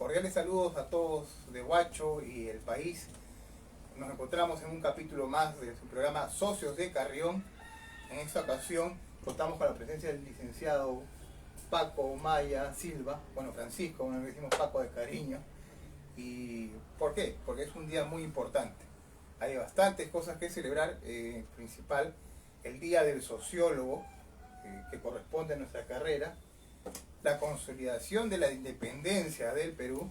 Cordiales saludos a todos de Huacho y el país. Nos encontramos en un capítulo más de su programa Socios de Carrión. En esta ocasión contamos con la presencia del licenciado Paco Maya Silva, bueno, Francisco, como le decimos Paco de cariño. ¿Y por qué? Porque es un día muy importante. Hay bastantes cosas que celebrar, principal el Día del Sociólogo, que corresponde a nuestra carrera, la consolidación de la independencia del Perú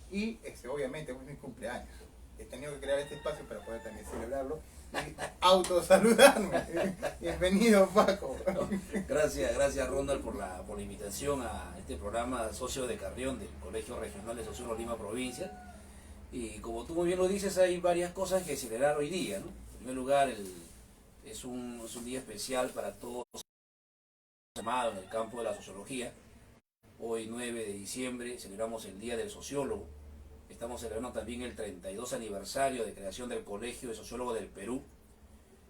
y obviamente es mi cumpleaños. He tenido que crear este espacio para poder también celebrarlo y autosaludarme. Bienvenido, Paco. Gracias Ronald por la invitación a este programa Socio de Carrión del Colegio Regional de Sociólogos Lima Provincia. Y como tú muy bien lo dices, hay varias cosas que celebrar hoy día, ¿no? En primer lugar, es un día especial para todos amados en el campo de la sociología. Hoy 9 de diciembre celebramos el Día del Sociólogo. Estamos celebrando también el 32 aniversario de creación del Colegio de Sociólogos del Perú.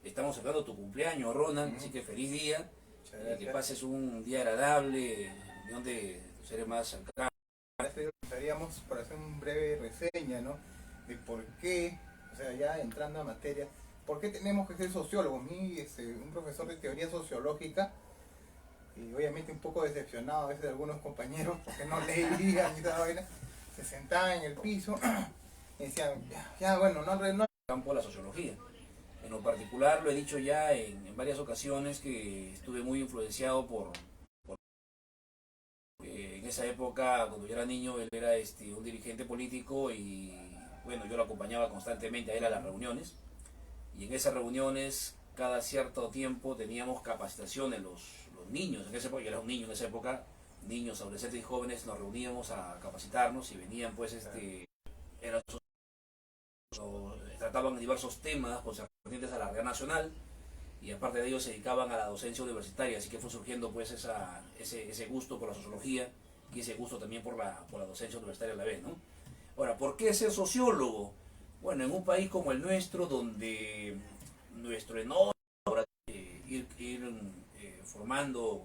Estamos celebrando tu cumpleaños, Ronald, así que feliz día. Que pases un día agradable, unión de tus seres más cercanos. Empezaríamos por hacer una breve reseña, ¿no? De por qué, o sea, ya entrando a materia, ¿por qué tenemos que ser sociólogos? Un profesor de teoría sociológica, y obviamente un poco decepcionado a veces de algunos compañeros porque no leían y toda vaina, se sentaban en el piso y decían, bueno, no. El campo de la sociología. En lo particular, lo he dicho ya en varias ocasiones, que estuve muy influenciado por en esa época, cuando yo era niño, él era un dirigente político y bueno, yo lo acompañaba constantemente a él a las reuniones, y en esas reuniones cada cierto tiempo teníamos capacitaciones los niños. En esa época, yo era un niño en esa época, niños, adolescentes y jóvenes, nos reuníamos a capacitarnos y venían pues trataban diversos temas concernientes a la realidad nacional, y aparte de ello se dedicaban a la docencia universitaria, así que fue surgiendo pues ese gusto por la sociología y ese gusto también por la docencia universitaria a la vez, ¿no? Ahora, ¿por qué ser sociólogo? Bueno, en un país como el nuestro, donde nuestro enorme ir formando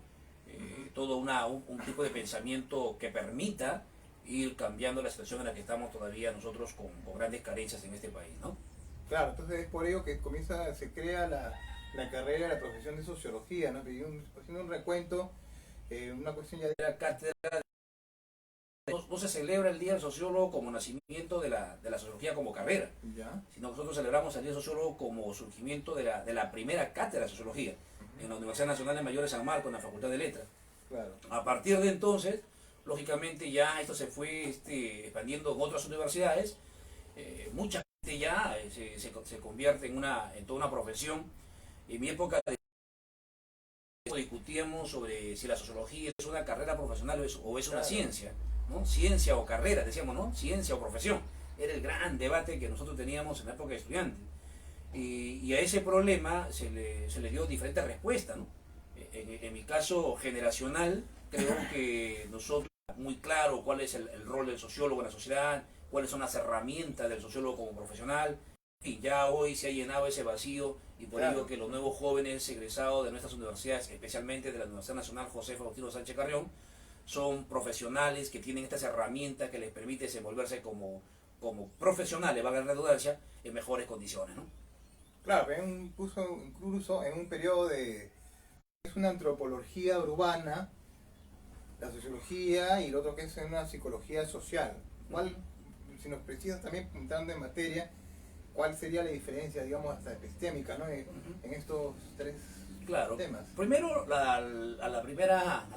todo un tipo de pensamiento que permita ir cambiando la situación en la que estamos todavía nosotros con grandes carencias en este país, ¿no? Claro, entonces es por ello que se crea la carrera, la profesión de sociología, ¿no? Haciendo un recuento, una cuestión ya de la cátedra. No se celebra el Día del Sociólogo como nacimiento de la sociología como carrera, ¿ya? Sino nosotros celebramos el Día del Sociólogo como surgimiento de la primera cátedra de sociología en la Universidad Nacional de Mayor de San Marcos, en la Facultad de Letras. Claro. A partir de entonces, lógicamente ya esto se fue expandiendo en otras universidades. Mucha gente ya se convierte en toda una profesión. En mi época discutíamos sobre si la sociología es una carrera profesional o es una ciencia, ¿no? Ciencia o carrera, decíamos, ¿no? Ciencia o profesión. Era el gran debate que nosotros teníamos en la época de estudiante. Y a ese problema se le dio diferentes respuestas, ¿no? En mi caso generacional, creo que nosotros muy claro cuál es el rol del sociólogo en la sociedad, cuáles son las herramientas del sociólogo como profesional, y ya hoy se ha llenado ese vacío, y por ello que los nuevos jóvenes egresados de nuestras universidades, especialmente de la Universidad Nacional José Faustino Sánchez Carrión, son profesionales que tienen estas herramientas que les permiten desenvolverse como profesionales, valga la redundancia, en mejores condiciones, ¿no? Claro, incluso en un periodo es una antropología urbana, la sociología, y lo otro que es una psicología social. ¿Cuál, si nos precisas también entrando en materia, cuál sería la diferencia, digamos, hasta epistémica, ¿no? en estos tres temas? Primero, a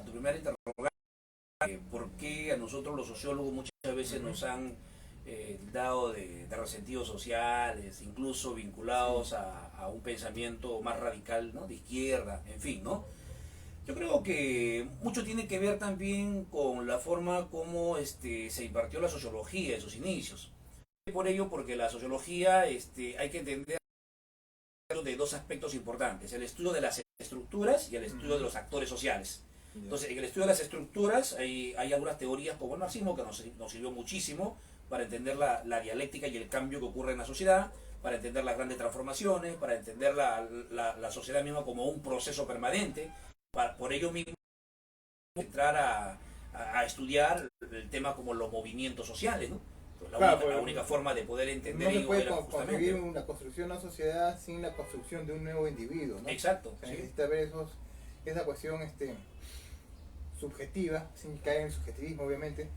tu primera interrogante, ¿por qué a nosotros los sociólogos muchas veces nos han dado de resentidos sociales, incluso vinculados a un pensamiento más radical, ¿no? De izquierda, en fin, ¿no? Yo creo que mucho tiene que ver también con la forma como se impartió la sociología en sus inicios. Por ello, porque la sociología hay que entender de dos aspectos importantes: el estudio de las estructuras y el estudio de los actores sociales. Entonces, en el estudio de las estructuras hay algunas teorías como el marxismo que nos sirvió muchísimo para entender la dialéctica y el cambio que ocurre en la sociedad, para entender las grandes transformaciones, para entender la sociedad misma como un proceso permanente. Por ello mismo, entrar a a estudiar el tema como los movimientos sociales, ¿no? Claro, La única forma de poder entender no se ello puede era concebir justamente. una construcción de una sociedad sin la construcción de un nuevo individuo, ¿no? Exacto, Se sí. necesita ver esa cuestión subjetiva, sin caer en subjetivismo obviamente,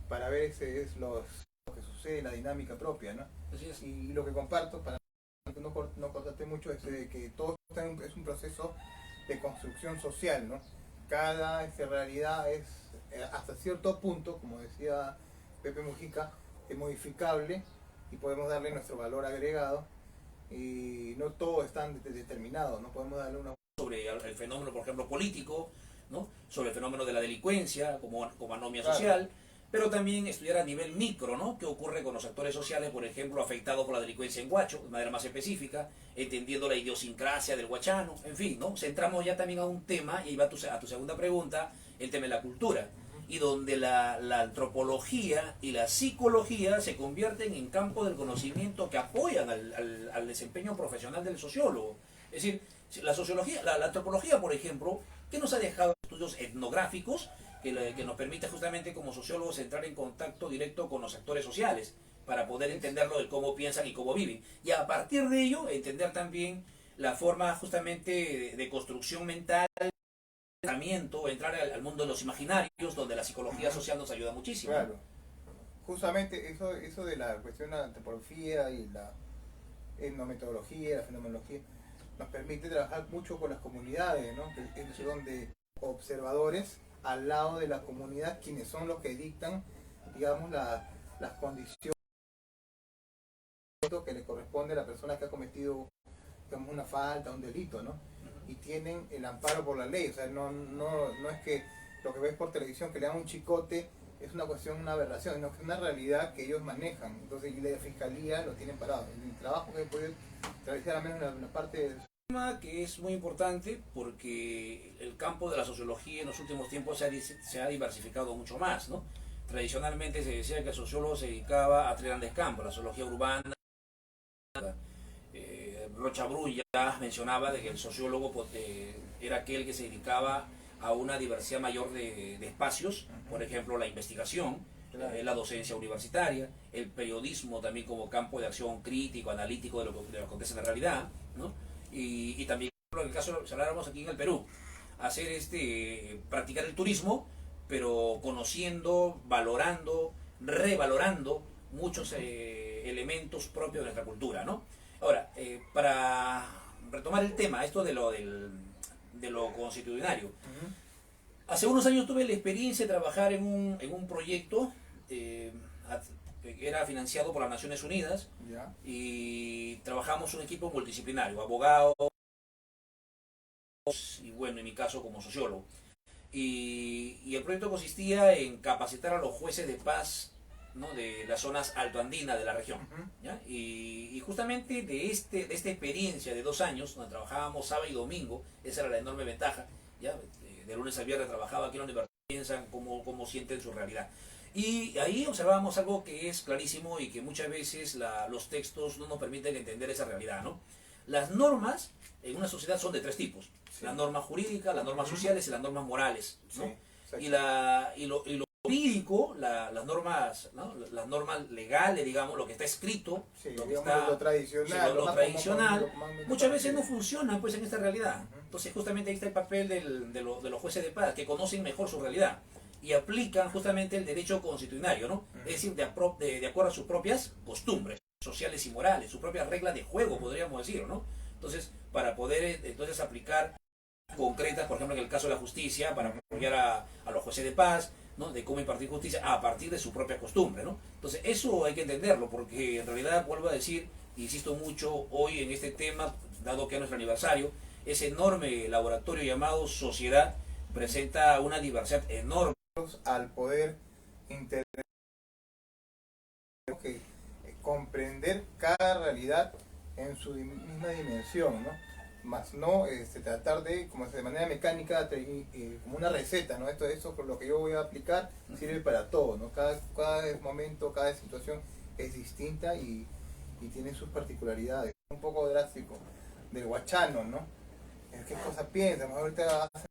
para ver lo que sucede, la dinámica propia, ¿no? Así es. Y lo que comparto, para no cortarte mucho, es de que todo es un proceso de construcción social, ¿no? Cada realidad es, hasta cierto punto, como decía Pepe Mujica, es modificable y podemos darle nuestro valor agregado, y no todo está determinado, no podemos darle una... Sobre el fenómeno, por ejemplo, político, ¿no? Sobre el fenómeno de la delincuencia como anomia Claro. social, pero también estudiar a nivel micro, ¿no? ¿Qué ocurre con los actores sociales, por ejemplo, afectados por la delincuencia en Huacho, de manera más específica, entendiendo la idiosincrasia del huachano, en fin, ¿no? Centramos ya también a un tema, y ahí va a tu segunda pregunta, el tema de la cultura, y donde la antropología y la psicología se convierten en campo del conocimiento que apoyan al desempeño profesional del sociólogo. Es decir, la sociología, la antropología, por ejemplo, que nos ha dejado estudios etnográficos que nos permite justamente como sociólogos entrar en contacto directo con los actores sociales para poder entenderlo de cómo piensan y cómo viven. Y a partir de ello, entender también la forma justamente de construcción mental, entrar al mundo de los imaginarios, donde la psicología social nos ayuda muchísimo. Claro. Justamente eso de la cuestión de la antropología y la etnometodología, la fenomenología, nos permite trabajar mucho con las comunidades, ¿no? Es donde observadores al lado de la comunidad, quienes son los que dictan, digamos, las condiciones que le corresponde a la persona que ha cometido, digamos, una falta, un delito, ¿no? Y tienen el amparo por la ley, o sea, no es que lo que ves por televisión que le dan un chicote es una cuestión, una aberración, sino que es una realidad que ellos manejan. Entonces, y la fiscalía lo tienen parado. El trabajo que he podido realizar, al menos en la parte del... Que es muy importante porque el campo de la sociología en los últimos tiempos se ha diversificado mucho más, ¿no? Tradicionalmente se decía que el sociólogo se dedicaba a tres grandes campos: la sociología urbana. Rocha Brulla mencionaba de que el sociólogo era aquel que se dedicaba a una diversidad mayor de espacios, por ejemplo la investigación, la docencia universitaria, el periodismo también como campo de acción crítico, analítico de lo que acontece en la realidad, ¿no? Y también, en el caso, si habláramos aquí en el Perú, hacer practicar el turismo, pero conociendo, valorando, revalorando muchos elementos propios de nuestra cultura, ¿no? Ahora, para retomar el tema, esto de lo constitucionario, hace unos años tuve la experiencia de trabajar en un proyecto que era financiado por las Naciones Unidas, ¿Ya? y trabajamos un equipo multidisciplinario, abogados y bueno, en mi caso como sociólogo. Y el proyecto consistía en capacitar a los jueces de paz, ¿no? De las zonas altoandinas de la región. ¿Ya? Y justamente de esta experiencia de 2 años, donde trabajábamos sábado y domingo, esa era la enorme ventaja, ¿ya? De lunes a viernes trabajaba aquí en la universidad, piensan cómo sienten su realidad. Y ahí observamos algo que es clarísimo y que muchas veces los textos no nos permiten entender esa realidad, ¿no? Las normas en una sociedad son de 3 tipos: Sí. las normas jurídicas, las normas sociales y las normas morales, ¿no? Sí, Y lo jurídico, las normas, ¿no? Las normas legales, digamos, lo que está escrito, sí, lo que digamos, está, lo tradicional, lo más tradicional, lo comúnmente muchas veces no conocido. funcionan pues en esta realidad. Entonces justamente ahí está el papel de los jueces de paz, que conocen mejor su realidad y aplican justamente el derecho constitucionario, ¿no? Es decir, de acuerdo a sus propias costumbres sociales y morales, sus propias reglas de juego, podríamos decir, ¿no? Entonces, para poder entonces aplicar concretas, por ejemplo, en el caso de la justicia, para apoyar a los jueces de paz, ¿no? De cómo impartir justicia a partir de su propia costumbre, ¿no? Entonces, eso hay que entenderlo, porque en realidad, vuelvo a decir, insisto mucho hoy en este tema, dado que es nuestro aniversario, ese enorme laboratorio llamado sociedad presenta una diversidad enorme. Al poder que comprender cada realidad en su misma dimensión, ¿no? Más no tratar de, como de manera mecánica, como una receta, ¿no? Eso por lo que yo voy a aplicar sirve para todo, ¿no? Cada momento, cada situación es distinta y tiene sus particularidades. Un poco drástico del huachano, ¿no? ¿Qué cosa piensa? Ahorita hace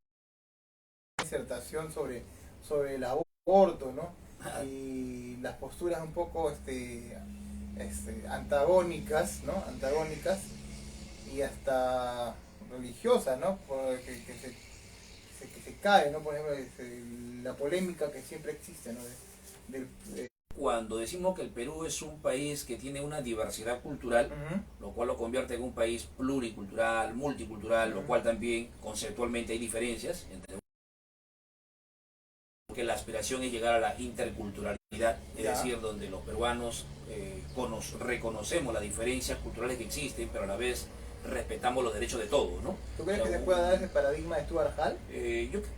una disertación sobre la aborto, ¿no? Y las posturas un poco antagónicas, ¿no? Antagónicas y hasta religiosas, ¿no? Que se cae, ¿no? Por ejemplo, la polémica que siempre existe, ¿no? Cuando decimos que el Perú es un país que tiene una diversidad cultural, lo cual lo convierte en un país pluricultural, multicultural, lo cual también conceptualmente hay diferencias entre, que la aspiración es llegar a la interculturalidad, es decir, donde los peruanos reconocemos las diferencias culturales que existen, pero a la vez respetamos los derechos de todos, ¿no? ¿Tú crees que se pueda dar ese paradigma de Stuart Hall?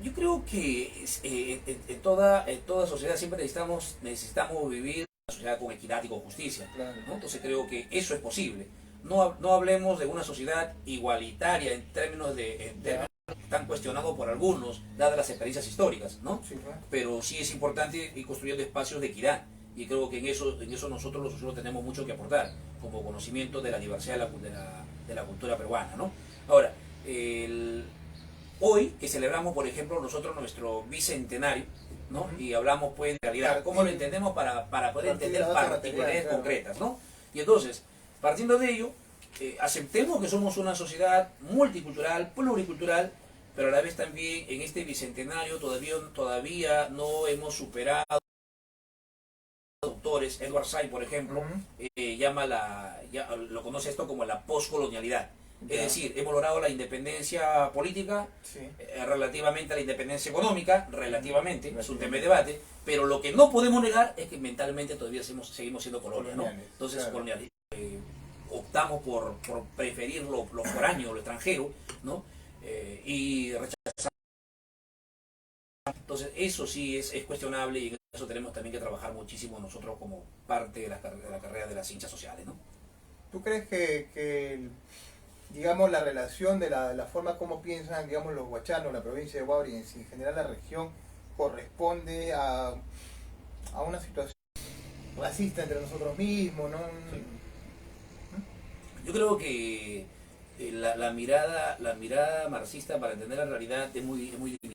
Yo creo que en toda sociedad siempre necesitamos vivir una sociedad con equidad y con justicia, claro, ¿no? Entonces creo que eso es posible. No hablemos de una sociedad igualitaria en términos que están cuestionados por algunos, dadas las experiencias históricas, ¿no? Sí, claro. Pero sí es importante ir construyendo espacios de equidad, y creo que en eso nosotros los sociólogos tenemos mucho que aportar, como conocimiento de la diversidad de la cultura peruana, ¿no? Ahora, hoy que celebramos, por ejemplo, nosotros nuestro bicentenario, ¿no? Y hablamos pues de realidad, claro, cómo lo entendemos para poder entender particularidades concretas, ¿no? Y entonces, partiendo de ello, aceptemos que somos una sociedad multicultural, pluricultural, pero a la vez también en este bicentenario todavía no hemos superado autores. Edward Said, por ejemplo, lo conoce esto como la poscolonialidad. Es decir, hemos logrado la independencia política, relativamente a la independencia económica, relativamente, es un tema de debate, pero lo que no podemos negar es que mentalmente todavía seguimos siendo colonia, ¿no? Entonces, claro, coloniales. Optamos por preferir lo foráneo, lo extranjero, ¿no? Y rechazar. Entonces, eso sí es cuestionable, y en eso tenemos también que trabajar muchísimo nosotros como parte de la carrera de las ciencias sociales, ¿no? ¿Tú crees que digamos, la relación de la forma como piensan, digamos, los huachanos, la provincia de Huauri, en general la región, corresponde a una situación racista entre nosotros mismos, ¿no? Sí. Yo creo que la mirada marxista para entender la realidad es muy limitada,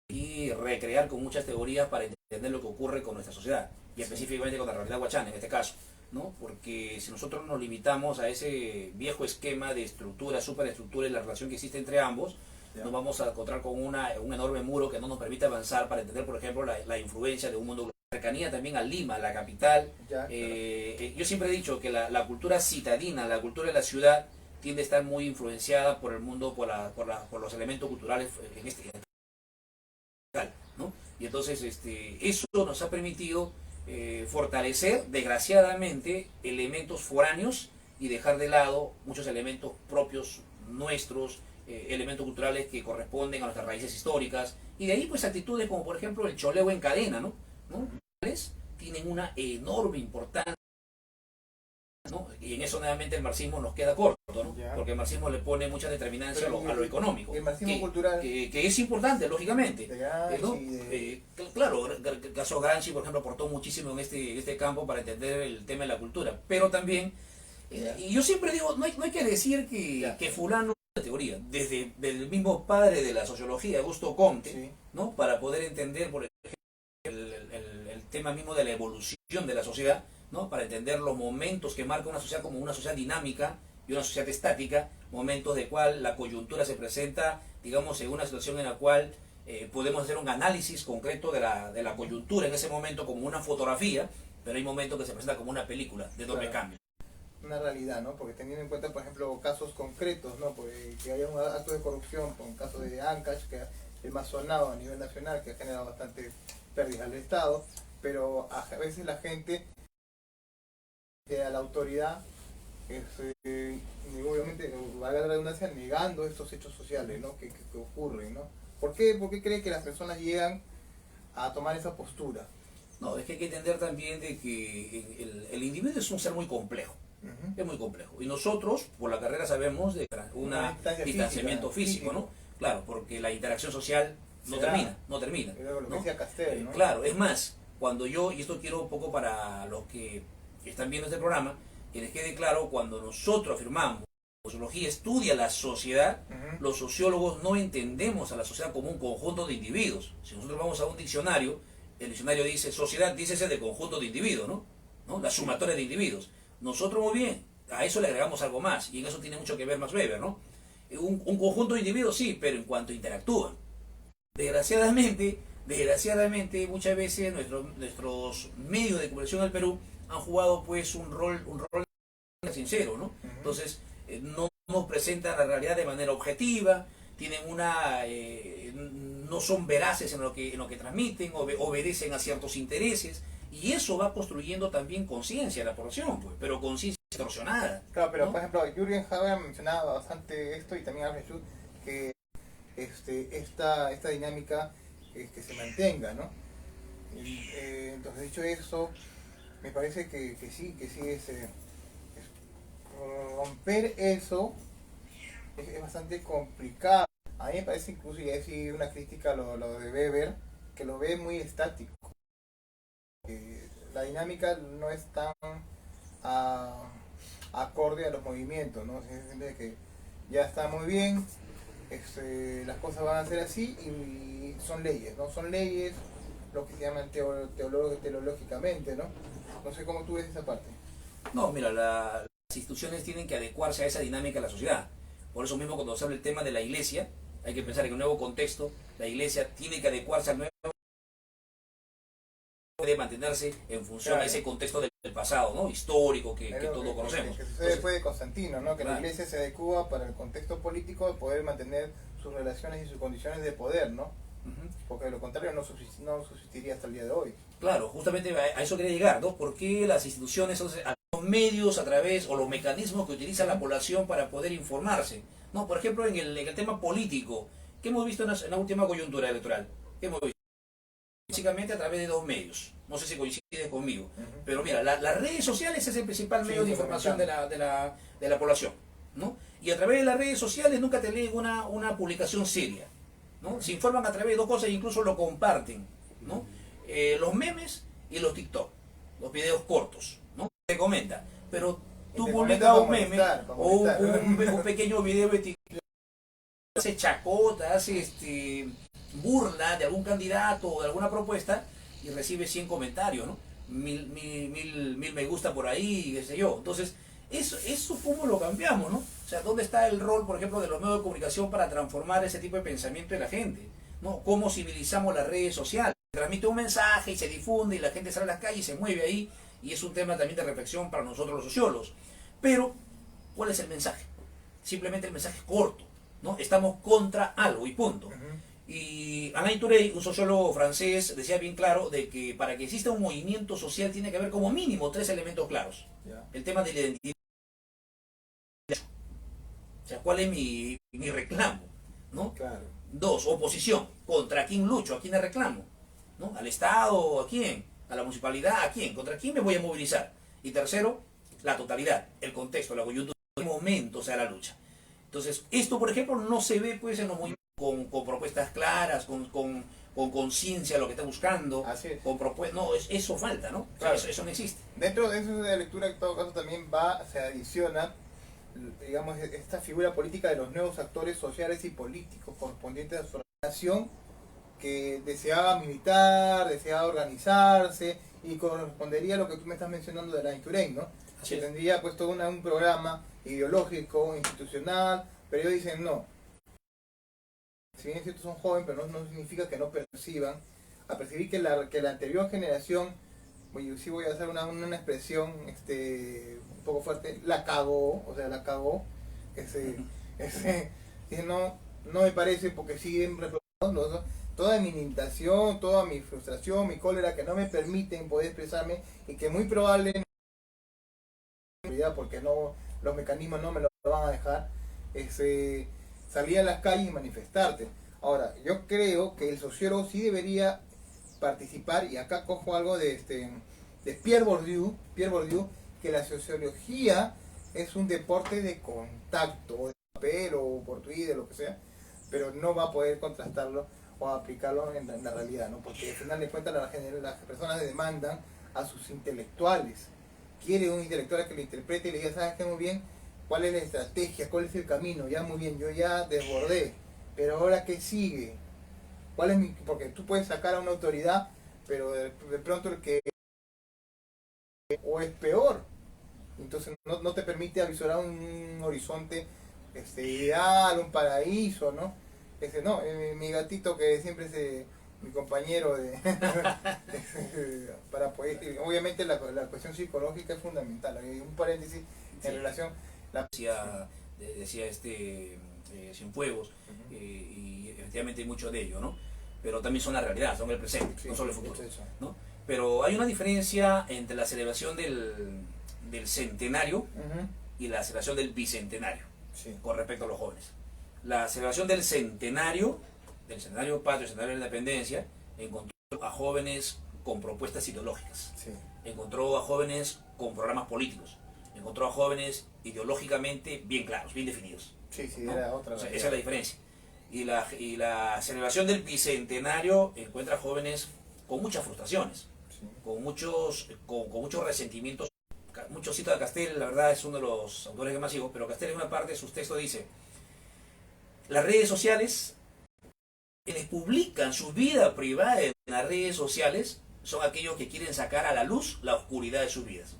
y recrear con muchas teorías para entender lo que ocurre con nuestra sociedad, y específicamente con la realidad huachana en este caso, ¿no? Porque si nosotros nos limitamos a ese viejo esquema de estructura, superestructura y la relación que existe entre ambos, nos vamos a encontrar con un enorme muro que no nos permite avanzar para entender, por ejemplo, la influencia de un mundo global. Cercanía también a Lima, la capital. Yo siempre he dicho que la cultura citadina, la cultura de la ciudad, tiende a estar muy influenciada por el mundo, por los elementos culturales en este, ¿no? Y entonces eso nos ha permitido fortalecer, desgraciadamente, elementos foráneos y dejar de lado muchos elementos propios nuestros, elementos culturales que corresponden a nuestras raíces históricas, y de ahí pues actitudes como por ejemplo el choleo en cadena, ¿no? Tienen una enorme importancia, ¿no? Y en eso nuevamente el marxismo nos queda corto, ¿no? Porque el marxismo le pone mucha determinancia a lo económico, el marxismo cultural que es importante, lógicamente, ¿no? Claro, el caso Gramsci, por ejemplo, aportó muchísimo en este campo para entender el tema de la cultura, pero también, y yo siempre digo, no hay que decir que fulano es una teoría, desde el mismo padre de la sociología, Augusto Comte, ¿no? Para poder entender, por ejemplo, el tema mismo de la evolución de la sociedad, ¿no? Para entender los momentos que marca una sociedad como una sociedad dinámica y una sociedad estática, momentos de cual la coyuntura se presenta, digamos, en una situación en la cual podemos hacer un análisis concreto de la coyuntura en ese momento como una fotografía, pero hay momentos que se presenta como una película de doble cambio. Una realidad, ¿no? Porque teniendo en cuenta, por ejemplo, casos concretos, ¿no? Porque que haya un acto de corrupción, por un caso de Ancash, que es el más sonado a nivel nacional, que ha generado bastante pérdidas al Estado, pero a veces la gente a la autoridad, obviamente, valga la redundancia, negando estos hechos sociales, ¿no? que ocurren, ¿no? ¿Por qué cree que las personas llegan a tomar esa postura? No, es que hay que entender también de que el individuo es un ser muy complejo, es muy complejo, y nosotros por la carrera sabemos de un distanciamiento físico, ¿no? Claro, porque la interacción social no termina. Lo que decía Castel, ¿no? Claro, es más, cuando y esto quiero un poco para los que están viendo este programa, que les quede claro, cuando nosotros afirmamos sociología estudia la sociedad, Ujú. los sociólogos no entendemos a la sociedad como un conjunto de individuos. Si nosotros vamos a un diccionario, el diccionario dice sociedad, dícese de conjunto de individuos, ¿no? La sumatoria de individuos. Nosotros muy bien, a eso le agregamos algo más, y en eso tiene mucho que ver Max Weber, ¿no? Un conjunto de individuos sí, pero en cuanto interactúan. Desgraciadamente, muchas veces nuestros medios de comunicación del Perú han jugado pues un rol sincero, ¿no? Entonces, no nos presentan la realidad de manera objetiva, tienen no son veraces en lo que transmiten, obedecen a ciertos intereses, y eso va construyendo también conciencia de la población, pues, pero conciencia distorsionada. Claro, pero ¿no? por ejemplo, Jürgen Haber mencionaba bastante esto y también Alfred Schultz, que esta dinámica que se mantenga, ¿no? Entonces, dicho eso, me parece que sí romper eso es bastante complicado. A mí me parece incluso, y así una crítica a lo de Weber, que lo ve muy estático. La dinámica no es tan ah, acorde a los movimientos, ¿no? En el sentido de que ya está muy bien, las cosas van a ser así y son leyes, ¿no? Son leyes, lo que se llaman teológicamente, ¿no? No sé cómo tú ves esa parte. No, mira, las instituciones tienen que adecuarse a esa dinámica de la sociedad. Por eso mismo cuando se habla el tema de la iglesia, hay que pensar en un nuevo contexto, la iglesia tiene que adecuarse al nuevo, de mantenerse en función a ese contexto del pasado, ¿no? Histórico que todos conocemos. Que sucede después de Constantino, ¿no? Que claro, la iglesia se adecua para el contexto político de poder mantener sus relaciones y sus condiciones de poder, ¿no? Porque de lo contrario no subsistiría hasta el día de hoy. Claro, justamente a eso quería llegar, ¿no? ¿Por qué las instituciones, los medios a través, o los mecanismos que utiliza la población para poder informarse? No, por ejemplo, en el tema político, ¿qué hemos visto en la última coyuntura electoral? ¿Qué hemos visto? Básicamente a través de dos medios. No sé si coincide conmigo. Pero mira, las redes sociales es el principal medio de información de la población, ¿no? Y a través de las redes sociales nunca te leen una publicación seria, ¿no? Se informan a través de dos cosas e incluso lo comparten, ¿no? Los memes y los TikTok, los videos cortos, ¿no? Te comenta, pero tú publicas un meme o un pequeño video de TikTok, hace chacota, hace burla de algún candidato o de alguna propuesta y recibe 100 comentarios, ¿no? Mil me gusta por ahí, qué sé yo. Entonces, eso cómo lo cambiamos, ¿no? O sea, ¿dónde está el rol, por ejemplo, de los medios de comunicación para transformar ese tipo de pensamiento de la gente? ¿No? ¿Cómo civilizamos las redes sociales? Se transmite un mensaje y se difunde y la gente sale a las calles y se mueve ahí, y es un tema también de reflexión para nosotros los sociólogos. Pero, ¿cuál es el mensaje? Simplemente el mensaje es corto, ¿no? Estamos contra algo y punto. Y Alain Touré, un sociólogo francés, decía bien claro de que para que exista un movimiento social tiene que haber como mínimo 3 elementos claros. El tema de la identidad. O sea, ¿cuál es mi reclamo? ¿No? Claro. 2, oposición. ¿Contra quién lucho? ¿A quién le reclamo? ¿No? ¿Al Estado? ¿A quién? ¿A la municipalidad? ¿A quién? ¿Contra quién me voy a movilizar? Y tercero, la totalidad, el contexto, la coyuntura, el momento, o sea, la lucha. Entonces, esto, por ejemplo, no se ve pues en los movimientos con propuestas claras, con conciencia de lo que está buscando, Así es. con propuestas. No, eso falta, ¿no? Claro. O sea, eso no existe. Dentro de eso de la lectura, en todo caso, también se adiciona, digamos, esta figura política de los nuevos actores sociales y políticos correspondientes a su organización, que deseaba militar, deseaba organizarse, y correspondería a lo que tú me estás mencionando de la Inturen, ¿no? Así Que es. tendría puesto un programa ideológico, institucional, pero ellos dicen no. Si bien es cierto son jóvenes, pero no significa que no perciban, a percibir que la anterior generación, sí voy a hacer una expresión un poco fuerte, la cagó, no me parece, porque siguen reproduciendo toda mi limitación, toda mi frustración, mi cólera, que no me permiten poder expresarme, y que muy probable, porque los mecanismos no me lo van a dejar, salir a las calles y manifestarte. Ahora, yo creo que el sociólogo sí debería participar, y acá cojo algo de Pierre Bourdieu, que la sociología es un deporte de contacto, o de papel o por Twitter, lo que sea, pero no va a poder contrastarlo o aplicarlo en la realidad, ¿no? Porque al final de cuentas las personas le demandan a sus intelectuales. Quiere un intelectual que le interprete y le diga, ¿sabes qué? Muy bien, ¿Cuál es la estrategia? ¿Cuál es el camino? Ya muy bien, yo ya desbordé, pero ahora ¿qué sigue? ¿Cuál es mi...? Porque tú puedes sacar a una autoridad, pero de pronto el que o es peor, entonces no te permite avisorar un horizonte ideal, un paraíso, ¿no? No, mi gatito que siempre es mi compañero de para poder, obviamente la cuestión psicológica es fundamental. Hay un paréntesis en Sí. relación decía Cienfuegos, y efectivamente hay mucho de ello, ¿no? Pero también son la realidad, son el presente, sí, no solo el futuro, es eso. ¿no? Pero hay una diferencia entre la celebración del centenario y la celebración del bicentenario, Sí. con respecto a los jóvenes. La celebración del centenario patrio, centenario de la independencia, encontró a jóvenes con propuestas ideológicas, Sí. encontró a jóvenes con programas políticos, encontró a jóvenes ideológicamente bien claros, bien definidos. Sí, sí, ¿no? era otra. O sea, esa es la diferencia. Y la celebración del bicentenario encuentra jóvenes con muchas frustraciones, Sí. con muchos resentimientos. Mucho cita de Castel, la verdad es uno de los autores que más sigo, pero Castel en una parte de sus textos dice: las redes sociales, quienes publican su vida privada en las redes sociales, son aquellos que quieren sacar a la luz la oscuridad de sus vidas,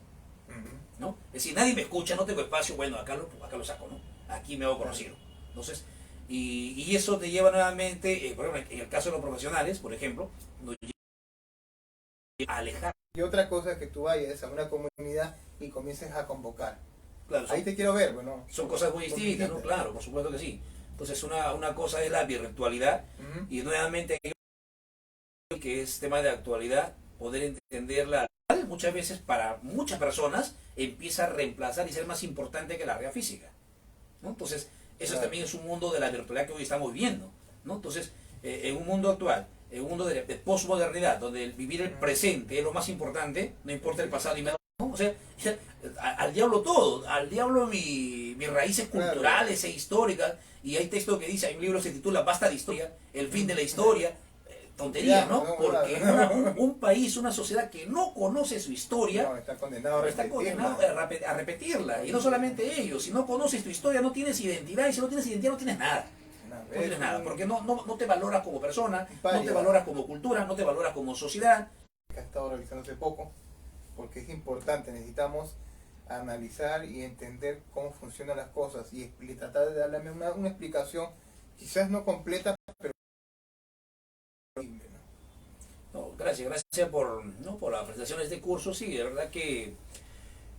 ¿no? Es decir, nadie me escucha, no tengo espacio, bueno, acá lo saco, ¿no? Aquí me hago conocido. Entonces, y eso te lleva nuevamente, por ejemplo, en el caso de los profesionales, por ejemplo, nos lleva a alejar. Y otra cosa es que tú vayas a una comunidad y comiences a convocar. Claro, Ahí te quiero ver, bueno. son cosas muy distintas, ¿no? Claro, por supuesto que sí. Entonces, una cosa es la virtualidad, y nuevamente, que es tema de actualidad, poder entenderla muchas veces para muchas personas empieza a reemplazar y ser más importante que la realidad física, ¿no? Entonces, eso también es un mundo de la virtualidad que hoy estamos viviendo, ¿no? Entonces, en un mundo actual, en un mundo de posmodernidad, donde vivir el presente es lo más importante, no importa el pasado ni nada, ¿no? O sea, al diablo todo, al diablo mis raíces culturales e históricas, y hay texto que dice, hay un libro que se titula Basta de historia, el fin de la historia. Tontería, ¿no? Porque un país, una sociedad que no conoce su historia, está condenado a repetirla. Y no solamente ello, si no conoces tu historia no tienes identidad, y si no tienes identidad no tienes nada. No tienes nada, porque no te valoras como persona, no te valoras como cultura, no te valoras como sociedad. Que ha estado realizando hace poco, porque es importante, necesitamos analizar y entender cómo funcionan las cosas y tratar de darle una explicación, quizás no completa, pero no, gracias por la presentación de este curso. Sí, de verdad que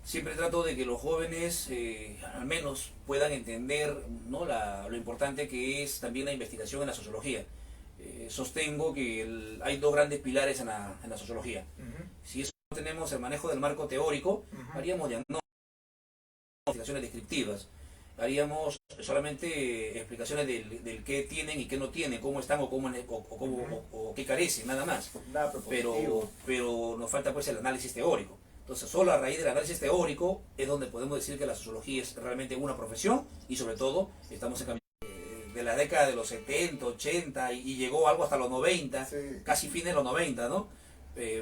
siempre trato de que los jóvenes al menos puedan entender, ¿no? Lo importante que es también la investigación en la sociología. Sostengo que hay dos grandes pilares en la sociología. Si eso no tenemos el manejo del marco teórico, haríamos diagnósticos, investigaciones descriptivas, haríamos solamente explicaciones del qué tienen y qué no tienen, cómo están o qué carecen, nada más. Pero nos falta pues el análisis teórico. Entonces, solo a raíz del análisis teórico es donde podemos decir que la sociología es realmente una profesión, y sobre todo estamos en camino de la década de los 70, 80 y llegó algo hasta los 90, sí. Casi fines de los 90, ¿no?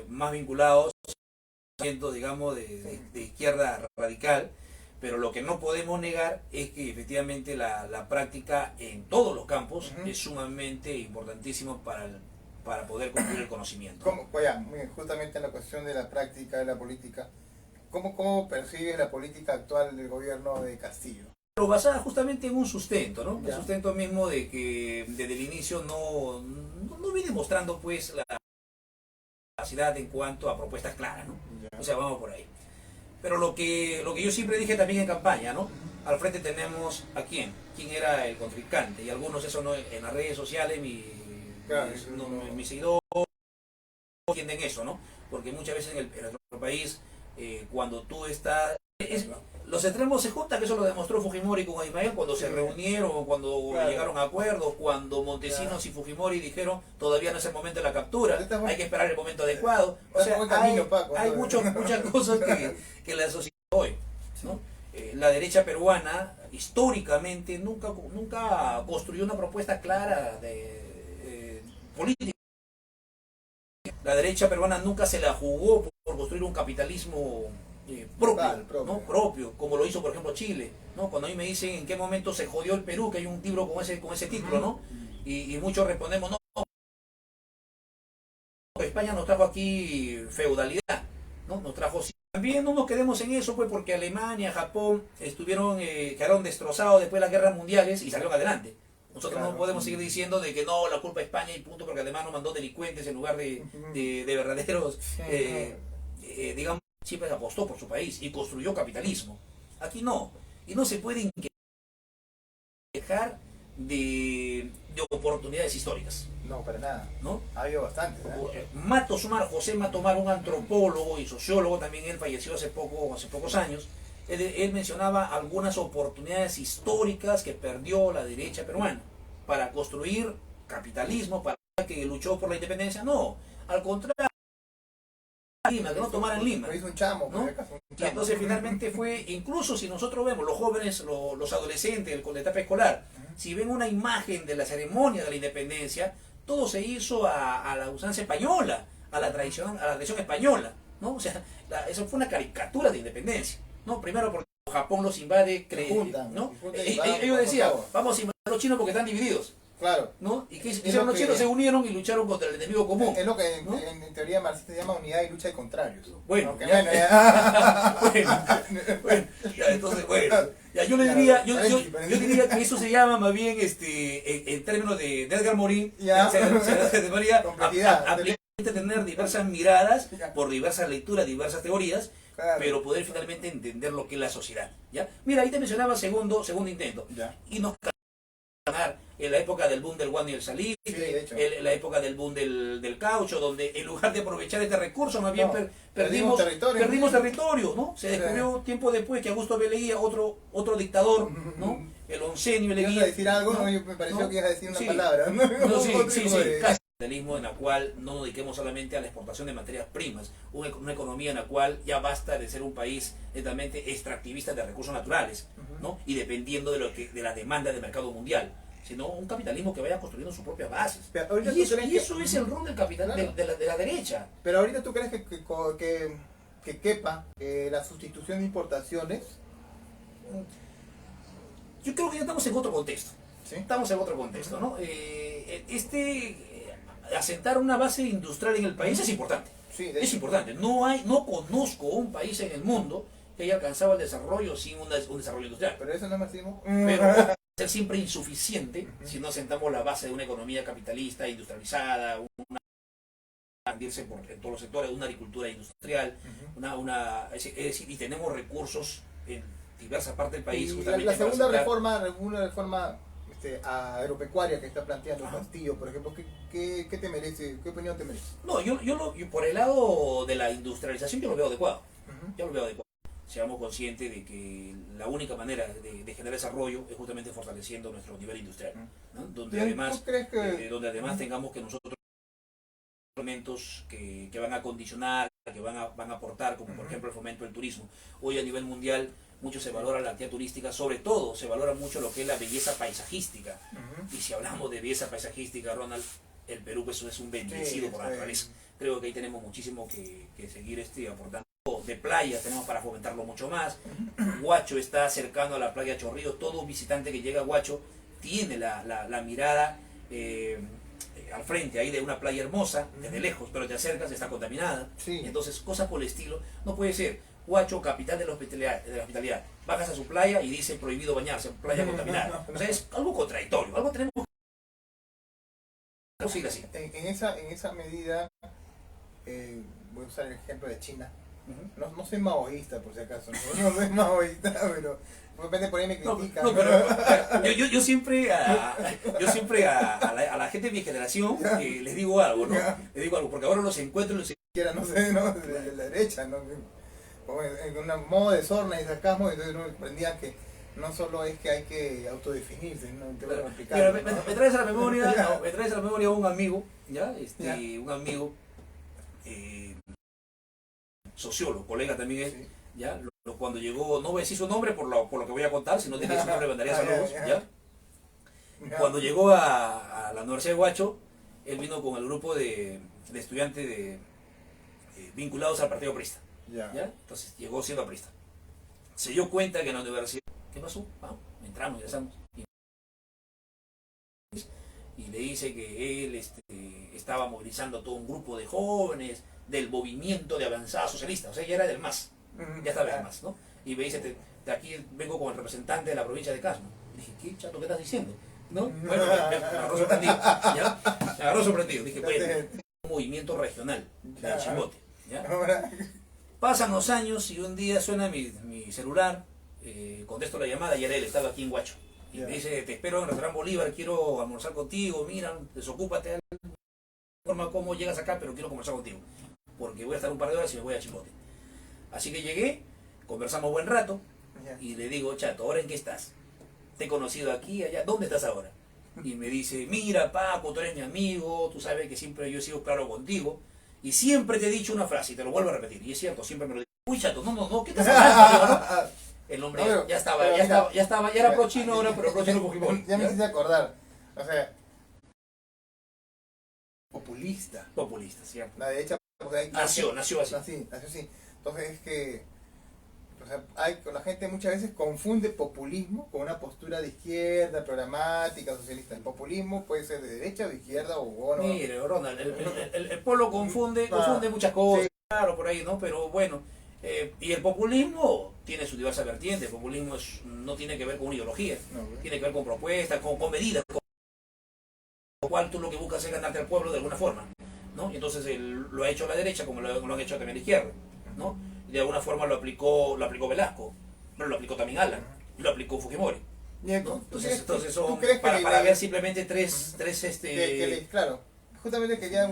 Más vinculados, digamos, de izquierda radical. Pero lo que no podemos negar es que efectivamente la práctica en todos los campos es sumamente importantísimo para poder construir el conocimiento. Justamente en la cuestión de la práctica de la política, ¿cómo percibes la política actual del gobierno de Castillo? Pero basada justamente en un sustento, ¿no? El sustento mismo de que desde el inicio no viene mostrando pues la capacidad en cuanto a propuestas claras, ¿no? O sea, vamos por ahí. Pero lo que yo siempre dije también en campaña, ¿no? Al frente tenemos a quién era el contrincante, y algunos eso no en las redes sociales, mis seguidores entienden eso, ¿no? Porque muchas veces en nuestro país, cuando tú estás... los extremos se juntan, que eso lo demostró Fujimori con Ismael cuando se reunieron, cuando llegaron a acuerdos, cuando Montesinos y Fujimori dijeron todavía no es el momento de la captura, hay que esperar el momento adecuado. O sea, hay muchas cosas que la sociedad hoy, ¿no? La derecha peruana históricamente nunca construyó una propuesta clara de política. La derecha peruana nunca se la jugó por construir un capitalismo propio, propio. ¿no? Propio, como lo hizo por ejemplo Chile, ¿no? Cuando a mí me dicen en qué momento se jodió el Perú, que hay un libro con ese título, ¿no? Y muchos respondemos, no, España nos trajo aquí feudalidad, ¿no? Nos trajo... También no nos quedemos en eso, pues, porque Alemania, Japón quedaron destrozados después de las guerras mundiales y salieron adelante. Nosotros Claro. no podemos seguir diciendo de que no, la culpa es España y punto, porque además nos mandó delincuentes en lugar de verdaderos, digamos, siempre apostó por su país y construyó capitalismo. Aquí no. Y no se pueden quejar de oportunidades históricas, No, para nada. ¿no? Ha habido bastante. José Matomar, un antropólogo y sociólogo, también él falleció hace pocos años, él mencionaba algunas oportunidades históricas que perdió la derecha peruana para construir capitalismo, para que luchó por la independencia. No, al contrario, Lima, que no tomaran Lima. Lo hizo un chamo, ¿no? Y entonces finalmente fue, incluso si nosotros vemos los jóvenes, los adolescentes con la etapa escolar, si ven una imagen de la ceremonia de la independencia, todo se hizo a la usanza española, a la tradición española, ¿no? O sea, eso fue una caricatura de independencia, ¿no? Primero porque Japón los invade, ¿no? Ellos decían, vamos a invadir a los chinos porque están divididos. Claro. ¿No? Y que hicieron los chinos, se unieron y lucharon contra el enemigo común. Es lo que ¿no? en teoría marxista se llama unidad y lucha de contrarios. Bueno, okay, bueno, ya, entonces, bueno, ya, yo diría que eso se llama más bien, en términos de Edgar Morin, se debería tener diversas miradas, por diversas lecturas, diversas teorías, claro, pero poder finalmente entender lo que es la sociedad. ¿Ya? Mira, ahí te mencionaba segundo intento. Ya. Y nos en la época del boom del guano y el salitre, en la época del boom del caucho, donde en lugar de aprovechar este recurso, más bien perdimos territorio, ¿no? Se descubrió tiempo después que Augusto B. Leguía, otro dictador, ¿no? El oncenio Leguía. ¿Ibas a decir algo? No, me pareció que ibas a decir una palabra. Sí. Capitalismo en la cual no nos dediquemos solamente a la exportación de materias primas, una economía en la cual ya basta de ser un país netamente extractivista de recursos naturales, ¿no? Y dependiendo de la demanda del mercado mundial, sino un capitalismo que vaya construyendo sus propias bases. Y eso es el rol del capital, claro, de la derecha. Pero ahorita tú crees que quepa la sustitución de importaciones. Yo creo que ya estamos en otro contexto. ¿Sí? Estamos en otro contexto, ¿no? Asentar una base industrial en el país es importante. Sí, es importante. No conozco un país en el mundo que haya alcanzado el desarrollo sin un desarrollo industrial. Pero eso no es marxismo. Pero va a ser siempre insuficiente si no sentamos la base de una economía capitalista, industrializada, expandirse por en todos los sectores, una agricultura industrial, es decir, y tenemos recursos en diversas partes del país. Y la segunda reforma agropecuaria que está planteando Castillo, por ejemplo, ¿qué te merece? ¿Qué opinión te merece? No, yo por el lado de la industrialización yo lo veo adecuado. Yo lo veo adecuado. Seamos conscientes de que la única manera de generar desarrollo es justamente fortaleciendo nuestro nivel industrial, ¿no? Donde además tengamos que nosotros elementos que van a condicionar, que van a aportar, como por ejemplo el fomento del turismo. Hoy a nivel mundial mucho se valora la actividad turística, sobre todo se valora mucho lo que es la belleza paisajística. Y si hablamos de belleza paisajística, Ronald, el Perú pues, es un bendecido por la naturaleza. Creo que ahí tenemos muchísimo que seguir aportando. De playas tenemos para fomentarlo mucho más. Huacho está cercano a la playa Chorrillos. Todo visitante que llega a Huacho tiene la mirada al frente ahí de una playa hermosa, desde lejos, pero te acercas, está contaminada. Entonces, cosas por el estilo. No puede ser Huacho, capital de la hospitalidad. Bajas a su playa y dice prohibido bañarse, playa contaminada. O sea, es algo contradictorio. Algo tenemos que seguir así. En esa medida, voy a usar el ejemplo de China. No soy maoísta, por si acaso, no soy maoísta, pero de repente por ahí me critican. Yo siempre a la gente de mi generación les digo algo, ¿no? Les digo algo, porque ahora los encuentro no sé, ¿no? De la derecha, ¿no? En un modo de sorna y sarcasmo, entonces no aprendía que no solo es que hay que autodefinirse, ¿no? Te voy a explicar, pero me traes a la memoria un amigo, ¿ya? Un amigo sociólogo, colega también es, ¿ya? Cuando llegó, no voy a decir su nombre por lo que voy a contar, si no tenía su nombre mandaría saludos, ¿ya? Cuando llegó a la Universidad de Huacho, él vino con el grupo de estudiantes vinculados al Partido Aprista, Ya. ¿Ya? Entonces llegó siendo aprista. Se dio cuenta que en la universidad, ¿qué pasó? Vamos, entramos, ingresamos. Y le dice que él estaba movilizando a todo un grupo de jóvenes del movimiento de avanzada socialista, o sea, ya era del MAS, ya estaba del MAS, ¿no? Y me dice, de aquí vengo como el representante de la provincia de Casma. Dije, ¿qué chato, qué estás diciendo? ¿No? Bueno, me agarró sorprendido, ¿ya? Me agarró sorprendido. Dije, bueno, un movimiento regional de Chimbote, ¿ya? Pasan los años y un día suena mi celular, contesto la llamada y era él, estaba aquí en Huacho. Y me dice, te espero en el restaurante Bolívar, quiero almorzar contigo, mira, desocúpate, forma cómo llegas acá, pero quiero conversar contigo, porque voy a estar un par de horas y me voy a Chimbote. Así que llegué, conversamos buen rato, y le digo, chato, ¿ahora en qué estás? Te he conocido aquí, allá, ¿dónde estás ahora? Y me dice, mira Paco, tú eres mi amigo, tú sabes que siempre yo he sido claro contigo, y siempre te he dicho una frase, y te lo vuelvo a repetir, y es cierto, siempre me lo digo, uy chato, no, ¿qué estás hablando? El hombre ya era pro-chino ahora, pero pro-chino Fujimori. Ya me hiciste acordar, o sea, populista. Populista, ¿cierto? La derecha nació así. Nació así. Entonces es que, o sea, la gente muchas veces confunde populismo con una postura de izquierda, programática, socialista. El populismo puede ser de derecha o de izquierda o bueno. Mire, Ronald, el pueblo confunde muchas cosas, sí. Claro, por ahí, ¿no? Pero bueno, y el populismo tiene su diversa vertiente. El populismo no tiene que ver con una ideología, tiene que ver con propuestas, con medidas, con lo cual tú lo que buscas es ganarte al pueblo de alguna forma, ¿no? Y entonces lo ha hecho la derecha como lo han hecho también la izquierda, ¿no? Y de alguna forma lo aplicó Velasco, pero lo aplicó también Alan, y lo aplicó Fujimori, ¿no? Entonces son para ver simplemente tres claro, justamente quería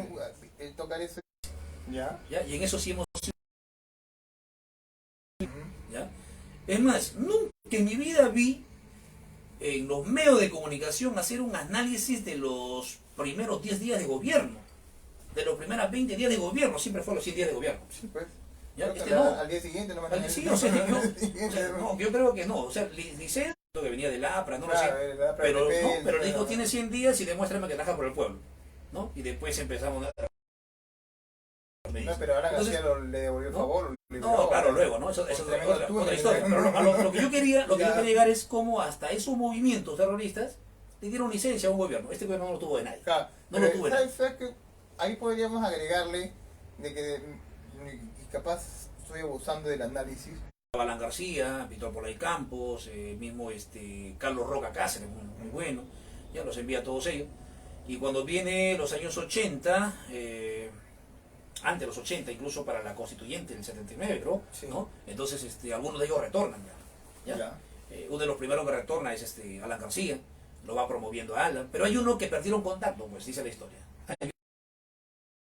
tocar eso. ¿Ya? Y en eso sí hemos... ¿Ya? Es más, nunca en mi vida vi en los medios de comunicación hacer un análisis de los primeros 10 días de gobierno, de los primeros 20 días de gobierno, siempre fue los 100 días de gobierno. Sí, pues. ¿Ya? Al día siguiente no me al día siguiente, yo creo que no, o sea, Liceo que venía del APRA, no lo sé, pero le dijo tiene 100 días y demuéstrame que trabaja por el pueblo, ¿no? Y después empezamos a... No, pero ahora García le devolvió el favor. No, claro, luego, ¿no? Eso es otra historia. Pero lo que yo quería llegar es cómo hasta esos movimientos terroristas le dieron licencia a un gobierno. Este gobierno no lo tuvo de nadie. Claro, no lo tuvo de nadie. ¿Sabes que ahí podríamos agregarle de que capaz estoy abusando del análisis? Alan García, Víctor Polay Campos, mismo Carlos Roca Cáceres, muy bueno, ya los envía a todos ellos. Y cuando viene los años 80, antes de los 80, incluso para la constituyente del 79, creo, sí. ¿No? Entonces algunos de ellos retornan ya. Uno de los primeros que retorna es Alan García, lo va promoviendo a Alan, pero hay uno que perdieron contacto, pues dice la historia.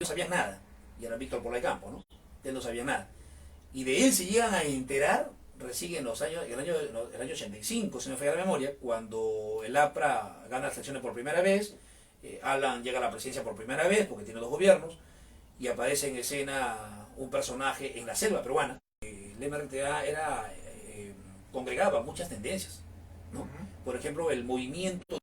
No sabían nada, y era Víctor Polay Campos, ¿no? Él no sabía nada. Y de él se llegan a enterar recién en el año 85, si no me falla la memoria, cuando el APRA gana las elecciones por primera vez, Alan llega a la presidencia por primera vez, porque tiene dos gobiernos, y aparece en escena un personaje en la selva peruana. El MRTA congregaba muchas tendencias, ¿no? Por ejemplo, el movimiento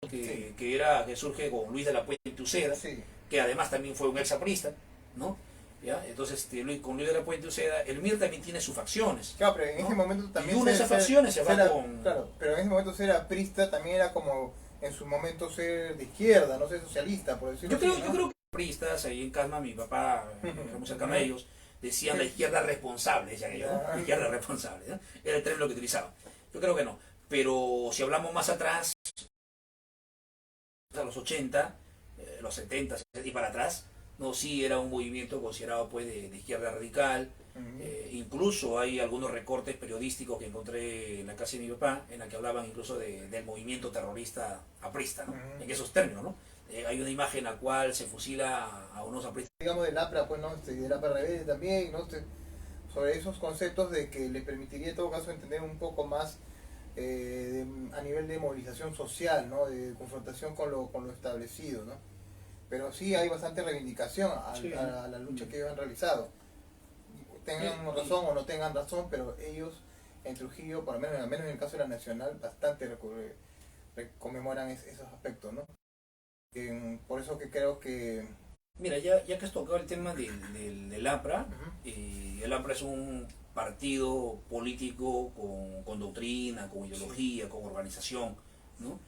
que surge con Luis de la Puente Uceda, sí. Que además también fue un exaprista, ¿no? ¿Ya? Entonces con Luis de la Puente Uceda, el MIR también tiene sus facciones. Claro, pero en ese momento también... Y una de esas facciones se va con... Claro, pero en ese momento ser aprista también era como en su momento ser de izquierda, no ser socialista, por decirlo así, ¿no? Yo creo que apristas, ahí en Casma, mi papá, muy cercano a ellos, decían la izquierda responsable, decían ellos, ¿no? La izquierda responsable, ¿no? Era el término que utilizaban. Yo creo que no. Pero si hablamos más atrás, a los 80, los 70 y para atrás, no, sí era un movimiento considerado pues de izquierda radical. Incluso hay algunos recortes periodísticos que encontré en la casa de mi papá, en la que hablaban incluso del movimiento terrorista aprista, ¿no? En esos términos, ¿no? Hay una imagen en la cual se fusila a unos apristas. Digamos del APRA, pues, ¿no? Del APRA rebelde también, ¿no? Sobre esos conceptos de que les permitiría en todo caso entender un poco más a nivel de movilización social, ¿no? De confrontación con lo establecido, ¿no? Pero sí hay bastante reivindicación a la lucha que ellos han realizado. Tengan razón o no tengan razón, pero ellos en Trujillo, por lo menos, al menos en el caso de la Nacional, bastante conmemoran esos aspectos, ¿no? Por eso que creo que Mira, ya que has tocado el tema del APRA, el APRA es un partido político con doctrina, con ideología, con organización, ¿no?